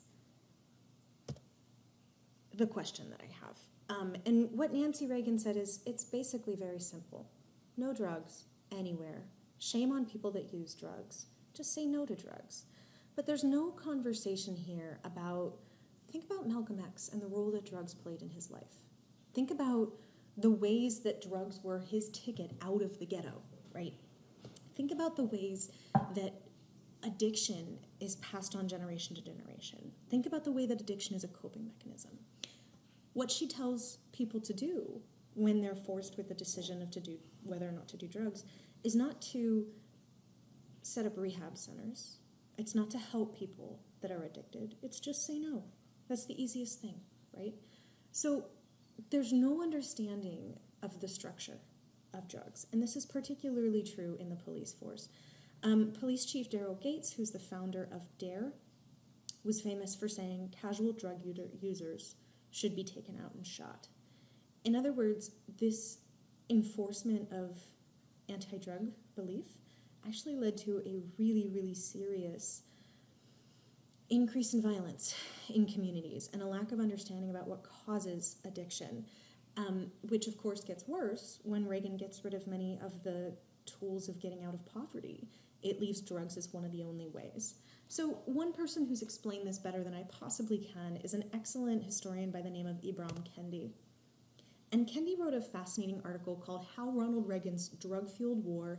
the question that I have. And what Nancy Reagan said is, it's basically very simple. No drugs, anywhere. Shame on people that use drugs. Just say no to drugs. But there's no conversation here about, think about Malcolm X and the role that drugs played in his life. Think about the ways that drugs were his ticket out of the ghetto, right? Think about the ways that addiction is passed on generation to generation. Think about the way that addiction is a coping mechanism. What she tells people to do when they're forced with the decision of whether or not to do drugs is not to set up rehab centers. It's not to help people that are addicted. It's just say no. That's the easiest thing, right? So there's no understanding of the structure of drugs. And this is particularly true in the police force. Police Chief Daryl Gates, who's the founder of DARE, was famous for saying casual drug users should be taken out and shot. In other words, this enforcement of anti-drug belief actually led to a really, really serious increase in violence in communities and a lack of understanding about what causes addiction, which of course gets worse when Reagan gets rid of many of the tools of getting out of poverty. It leaves drugs as one of the only ways. So one person who's explained this better than I possibly can is an excellent historian by the name of Ibram Kendi. And Kendi wrote a fascinating article called How Ronald Reagan's Drug War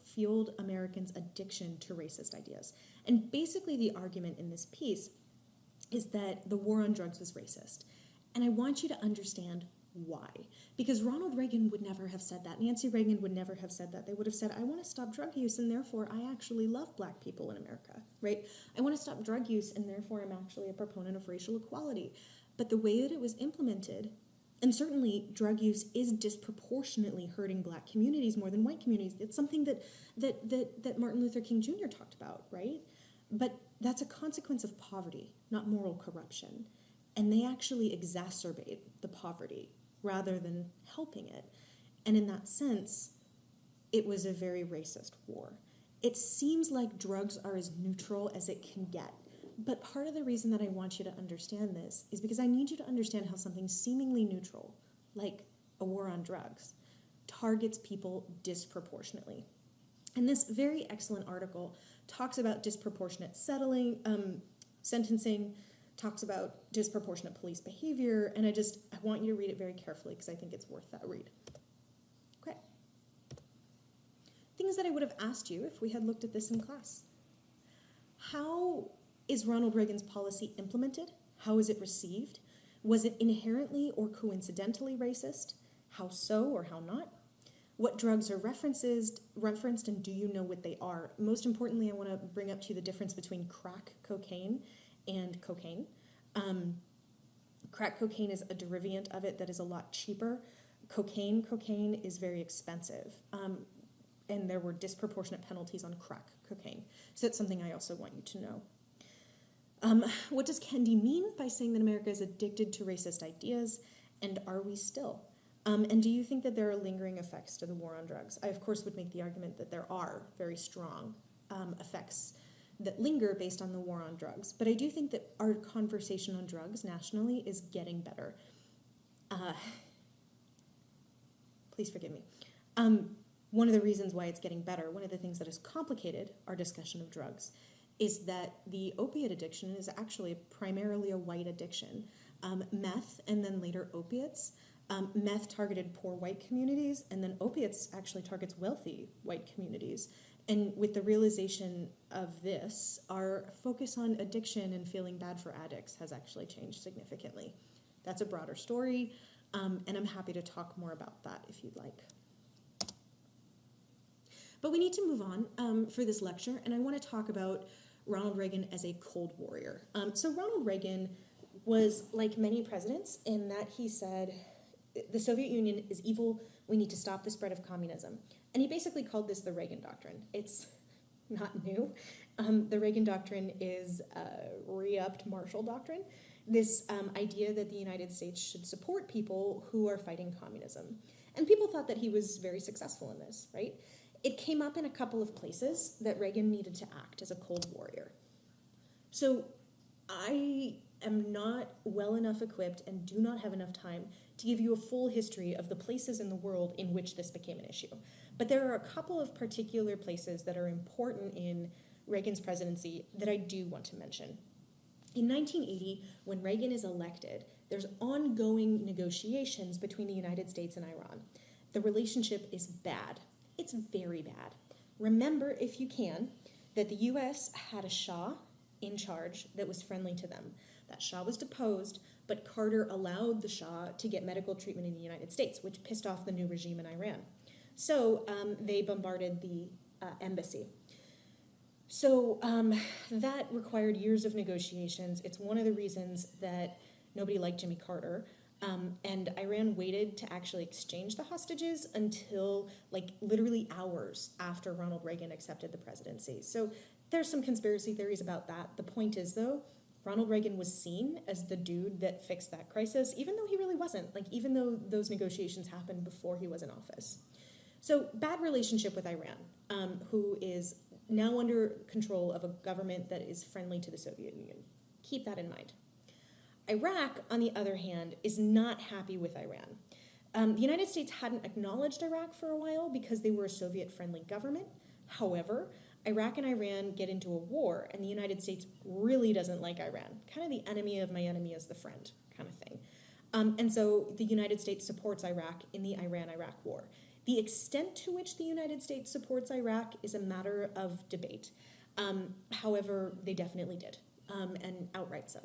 Fueled Americans' Addiction to Racist Ideas. And basically the argument in this piece is that the war on drugs was racist. And I want you to understand why. Because Ronald Reagan would never have said that. Nancy Reagan would never have said that. They would have said, I want to stop drug use, and therefore I actually love black people in America, right? I want to stop drug use, and therefore I'm actually a proponent of racial equality. But the way that it was implemented, and certainly drug use is disproportionately hurting black communities more than white communities. It's something that Martin Luther King Jr. talked about, right? But that's a consequence of poverty, not moral corruption. And they actually exacerbate the poverty rather than helping it. And in that sense, it was a very racist war. It seems like drugs are as neutral as it can get. But part of the reason that I want you to understand this is because I need you to understand how something seemingly neutral, like a war on drugs, targets people disproportionately. And this very excellent article talks about disproportionate sentencing, talks about disproportionate police behavior, and I want you to read it very carefully because I think it's worth that read. Okay. Things that I would have asked you if we had looked at this in class. How is Ronald Reagan's policy implemented? How is it received? Was it inherently or coincidentally racist? How so or how not? What drugs are referenced, and do you know what they are? Most importantly, I want to bring up to you the difference between crack cocaine and cocaine. Crack cocaine is a derivative of it that is a lot cheaper. Cocaine is very expensive, and there were disproportionate penalties on crack cocaine. So that's something I also want you to know. What does Kendi mean by saying that America is addicted to racist ideas, and are we still? And do you think that there are lingering effects to the war on drugs? I, of course, would make the argument that there are very strong effects that linger based on the war on drugs. But I do think that our conversation on drugs nationally is getting better. Please forgive me. One of the reasons why it's getting better, one of the things that has complicated our discussion of drugs, is that the opiate addiction is actually primarily a white addiction. Meth and then later opiates. Meth targeted poor white communities, and then opiates actually targets wealthy white communities. And with the realization of this, our focus on addiction and feeling bad for addicts has actually changed significantly. That's a broader story, and I'm happy to talk more about that if you'd like. But we need to move on for this lecture, and I want to talk about Ronald Reagan as a Cold Warrior. So Ronald Reagan was like many presidents in that he said, the Soviet Union is evil, we need to stop the spread of communism. And he basically called this the Reagan Doctrine. It's not new. The Reagan Doctrine is a re-upped Marshall Doctrine, this idea that the United States should support people who are fighting communism. And people thought that he was very successful in this, right? It came up in a couple of places that Reagan needed to act as a Cold Warrior. So I am not well enough equipped and do not have enough time to give you a full history of the places in the world in which this became an issue. But there are a couple of particular places that are important in Reagan's presidency that I do want to mention. In 1980, when Reagan is elected, there's ongoing negotiations between the United States and Iran. The relationship is bad. It's very bad. Remember, if you can, that the US had a Shah in charge that was friendly to them. That Shah was deposed, but Carter allowed the Shah to get medical treatment in the United States, which pissed off the new regime in Iran. So they bombarded the embassy. So that required years of negotiations. It's one of the reasons that nobody liked Jimmy Carter. And Iran waited to actually exchange the hostages until like literally hours after Ronald Reagan accepted the presidency. So there's some conspiracy theories about that. The point is, though, Ronald Reagan was seen as the dude that fixed that crisis, even though he really wasn't, like even though those negotiations happened before he was in office. So bad relationship with Iran, who is now under control of a government that is friendly to the Soviet Union. Keep that in mind. Iraq, on the other hand, is not happy with Iran. The United States hadn't acknowledged Iraq for a while because they were a Soviet-friendly government. However, Iraq and Iran get into a war, and the United States really doesn't like Iran. Kind of the enemy of my enemy is the friend kind of thing. And so the United States supports Iraq in the Iran-Iraq war. The extent to which the United States supports Iraq is a matter of debate. However, they definitely did, and outright so.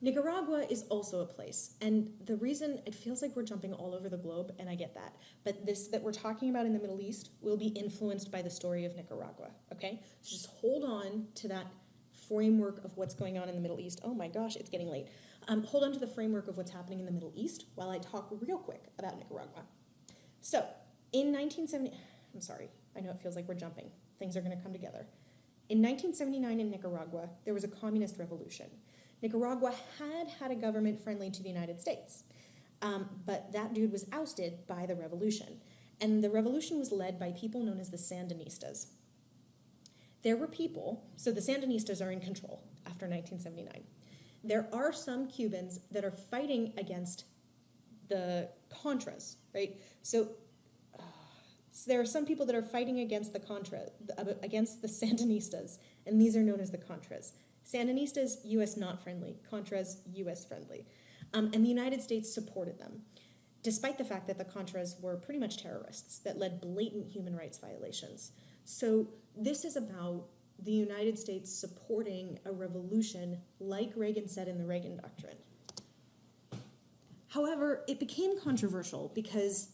Nicaragua is also a place, and the reason it feels like we're jumping all over the globe, and I get that, but this that we're talking about in the Middle East will be influenced by the story of Nicaragua, okay? So just hold on to that framework of what's going on in the Middle East. Oh my gosh, it's getting late. Hold on to the framework of what's happening in the Middle East while I talk real quick about Nicaragua. So, in 1970, I'm sorry, I know it feels like we're jumping. Things are gonna come together. In 1979 in Nicaragua, there was a communist revolution. Nicaragua had a government friendly to the United States, but that dude was ousted by the revolution. And the revolution was led by people known as the Sandinistas. There were people, so the Sandinistas are in control after 1979. There are some Cubans that are fighting against the Contras, right? So there are some people that are fighting against the against the Sandinistas, and these are known as the Contras. Sandinistas, U.S. not friendly. Contras, U.S. friendly. And the United States supported them, despite the fact that the Contras were pretty much terrorists that led blatant human rights violations. So this is about the United States supporting a revolution like Reagan said in the Reagan Doctrine. However, it became controversial because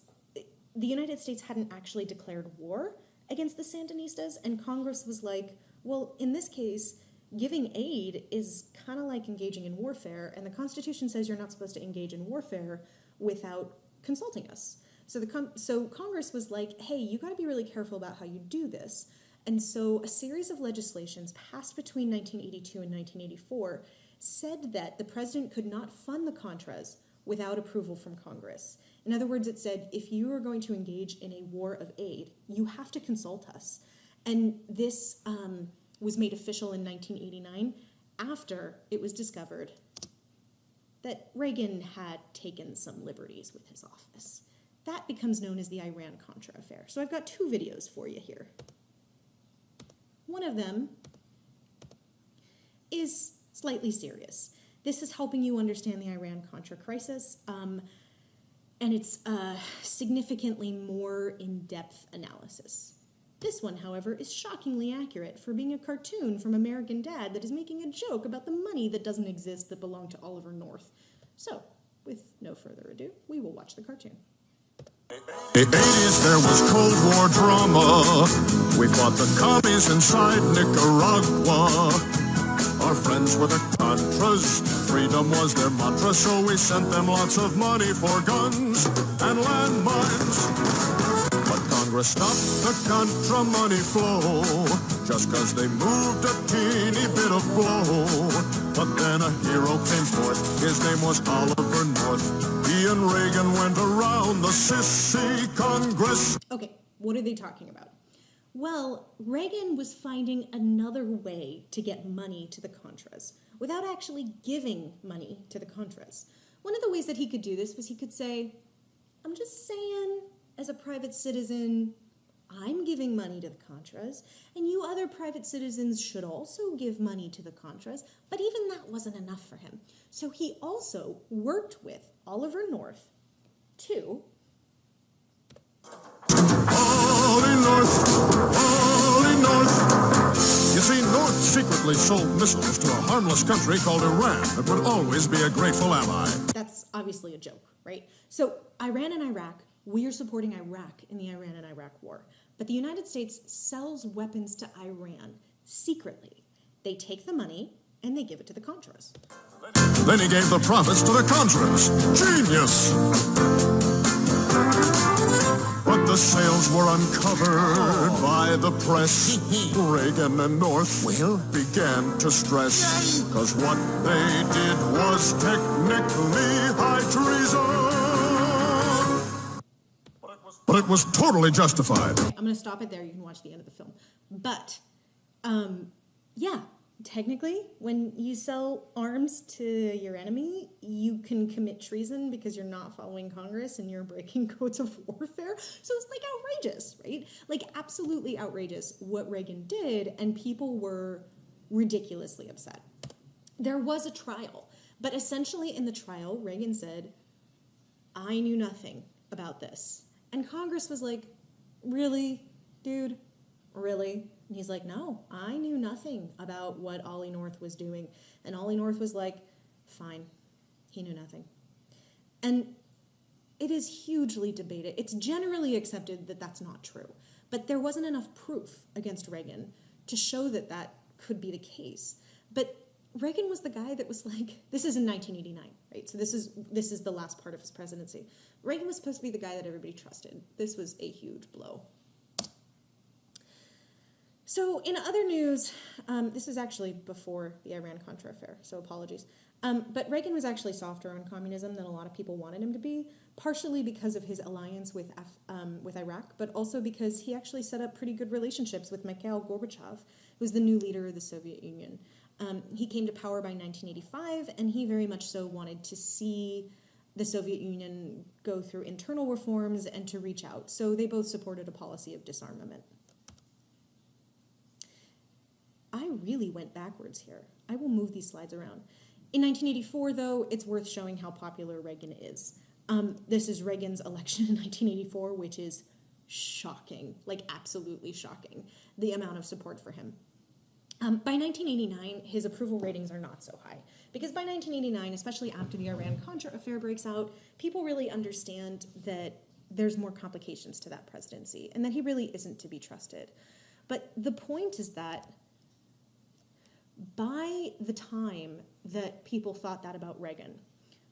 the United States hadn't actually declared war against the Sandinistas, and Congress was like, well, in this case, giving aid is kind of like engaging in warfare, and the Constitution says you're not supposed to engage in warfare without consulting us. So Congress was like, hey, you got to be really careful about how you do this. And so a series of legislations passed between 1982 and 1984 said that the president could not fund the Contras without approval from Congress. In other words, it said, if you are going to engage in a war of aid, you have to consult us. And this was made official in 1989 after it was discovered that Reagan had taken some liberties with his office. That becomes known as the Iran-Contra affair. So I've got two videos for you here. One of them is slightly serious. This is helping you understand the Iran-Contra crisis, and it's a significantly more in-depth analysis. This one, however, is shockingly accurate for being a cartoon from American Dad that is making a joke about the money that doesn't exist that belonged to Oliver North. So, with no further ado, we will watch the cartoon. In the 80s there was Cold War drama. We fought the commies inside Nicaragua. Our friends were the Contras. Freedom was their mantra, so we sent them lots of money for guns and landmines. But Congress stopped the Contra money flow just cause they moved a teeny bit of blow. But then a hero came forth. His name was Oliver North. He and Reagan went around the sissy Congress. Okay, what are they talking about? Well, Reagan was finding another way to get money to the Contras without actually giving money to the Contras. One of the ways that he could do this was he could say, I'm just saying, as a private citizen, I'm giving money to the Contras, and you other private citizens should also give money to the Contras, but even that wasn't enough for him. So he also worked with Oliver North to Ollie North. You see, North secretly sold missiles to a harmless country called Iran that would always be a grateful ally. That's obviously a joke, right? So Iran and Iraq, we are supporting Iraq in the Iran and Iraq war. But the United States sells weapons to Iran secretly. They take the money and they give it to the Contras. Then he gave the profits to the Contras. Genius! But the sales were uncovered by the press. Reagan and North began to stress. Cause what they did was technically high treason. But it was totally justified. Okay, I'm going to stop it there. You can watch the end of the film. But, yeah, technically, when you sell arms to your enemy, you can commit treason because you're not following Congress and you're breaking codes of warfare. So it's like outrageous, right? Like absolutely outrageous what Reagan did, and people were ridiculously upset. There was a trial, but essentially in the trial, Reagan said, I knew nothing about this. And Congress was like, really, dude, really? And he's like, no, I knew nothing about what Ollie North was doing. And Ollie North was like, fine, he knew nothing. And it is hugely debated. It's generally accepted that that's not true. But there wasn't enough proof against Reagan to show that that could be the case. But Reagan was the guy that was like, this is in 1989, right? So this is the last part of his presidency. Reagan was supposed to be the guy that everybody trusted. This was a huge blow. So in other news, this is actually before the Iran-Contra affair, so apologies. But Reagan was actually softer on communism than a lot of people wanted him to be, partially because of his alliance with Iraq, but also because he actually set up pretty good relationships with Mikhail Gorbachev, who was the new leader of the Soviet Union. He came to power by 1985, and he very much so wanted to see the Soviet Union go through internal reforms and to reach out. So they both supported a policy of disarmament. I really went backwards here. I will move these slides around. In 1984, though, it's worth showing how popular Reagan is. This is Reagan's election in 1984, which is shocking, like absolutely shocking, the amount of support for him. By 1989, his approval ratings are not so high, because by 1989, especially after the Iran-Contra affair breaks out, people really understand that there's more complications to that presidency and that he really isn't to be trusted. But the point is that by the time that people thought that about Reagan,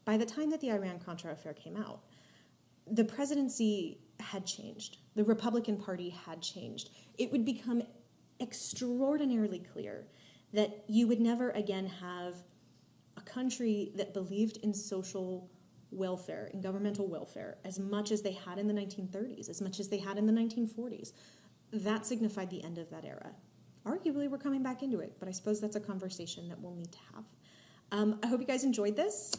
by the time that the Iran-Contra affair came out, the presidency had changed. The Republican Party had changed. It would become extraordinarily clear that you would never again have a country that believed in social welfare, in governmental welfare, as much as they had in the 1930s, as much as they had in the 1940s. That signified the end of that era. Arguably, we're coming back into it, but I suppose that's a conversation that we'll need to have. I hope you guys enjoyed this.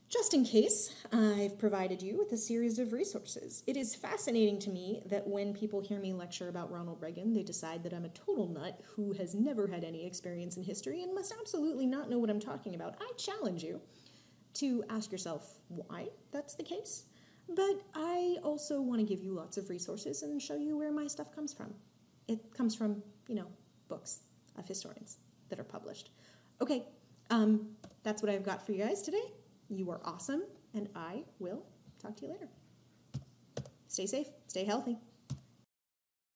Just in case, I've provided you with a series of resources. It is fascinating to me that when people hear me lecture about Ronald Reagan, they decide that I'm a total nut who has never had any experience in history and must absolutely not know what I'm talking about. I challenge you to ask yourself why that's the case. But I also want to give you lots of resources and show you where my stuff comes from. It comes from, books of historians that are published. Okay, that's what I've got for you guys today. You are awesome, and I will talk to you later. Stay safe, stay healthy.